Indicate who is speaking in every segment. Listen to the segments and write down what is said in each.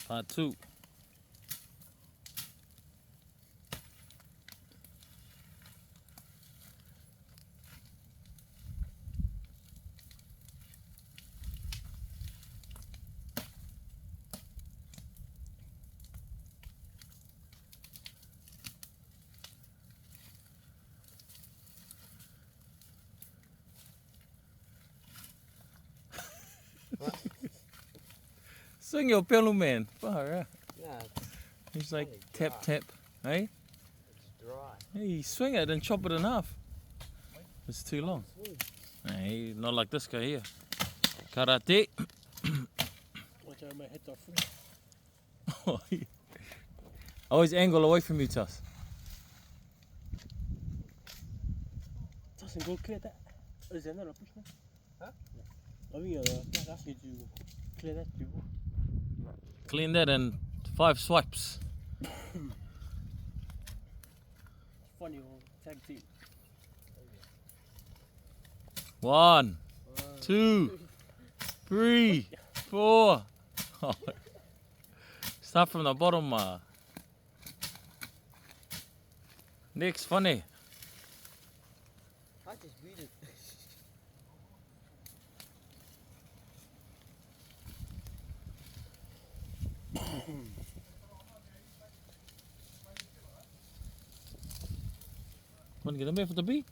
Speaker 1: Part 2. Swing your pillow, man. Far out.
Speaker 2: Yeah,
Speaker 1: He's like
Speaker 2: only
Speaker 1: tap
Speaker 2: dry.
Speaker 1: tap. Hey?
Speaker 2: It's dry.
Speaker 1: Hey, swing it and chop it in half. It's too long.
Speaker 2: Sweet.
Speaker 1: Hey, not like this guy here. Karate.
Speaker 3: Watch out, my head off.
Speaker 1: Always angle away from you, Tuss.
Speaker 3: Doesn't go clear that. Is there another push now?
Speaker 2: Huh?
Speaker 3: I mean, I ask you to clear that too.
Speaker 1: Clean that in 5 swipes.
Speaker 3: Funny old tag team.
Speaker 1: 1, 2, 3, 4. Start from the bottom. Next, funny.
Speaker 2: I just read it.
Speaker 1: Want to get him here for the bee?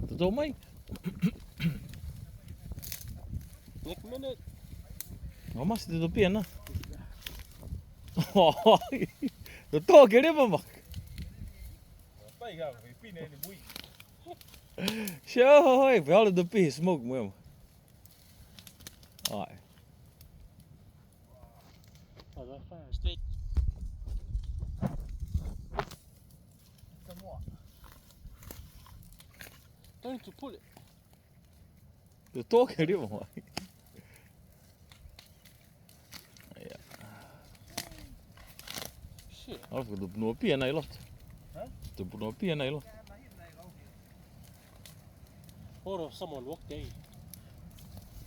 Speaker 1: The door, mate?
Speaker 3: Next minute.
Speaker 1: I must do the bee, no? The door, get him, man. Sure, we all the bee smoke, man. Alright.
Speaker 3: Oh, that's fine. Straight.
Speaker 2: Somewhat.
Speaker 3: Don't need to pull it.
Speaker 1: The door, get him, man.
Speaker 3: Shit.
Speaker 1: I've got the blue pea and I lot.
Speaker 3: Huh?
Speaker 1: The blue pea and I lot.
Speaker 3: Or if someone walked there.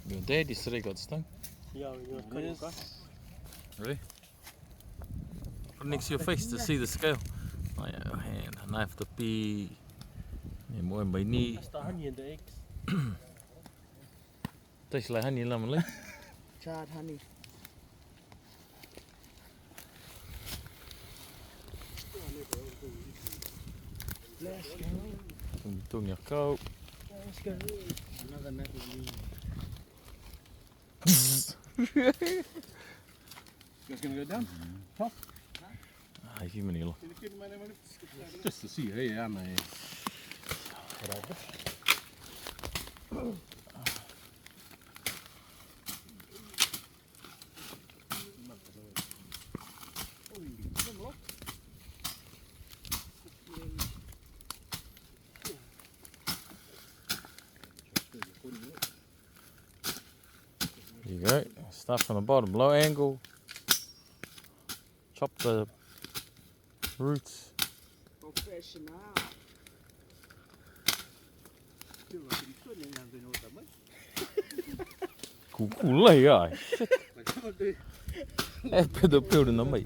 Speaker 1: Your daddy said I got stung.
Speaker 3: Yeah, you're cutting grass.
Speaker 1: Really? Put it next to your face to see the scale. Oh yeah, hand, knife the pea. Yeah, more in my knee.
Speaker 3: That's the honey and the eggs.
Speaker 1: Tastes like honey and lemon leaf.
Speaker 2: Charred honey. Let's go.
Speaker 1: Tung your coat.
Speaker 2: Let's go. Another night with me.
Speaker 3: Just gonna go down?
Speaker 1: Ai, que menino.
Speaker 3: Just to see, hey, I'm a.
Speaker 1: There you go. Start from the bottom, low angle. Chop the roots.
Speaker 2: Professional.
Speaker 1: Cool, cool, yeah. Shit. Eh, put the building on me.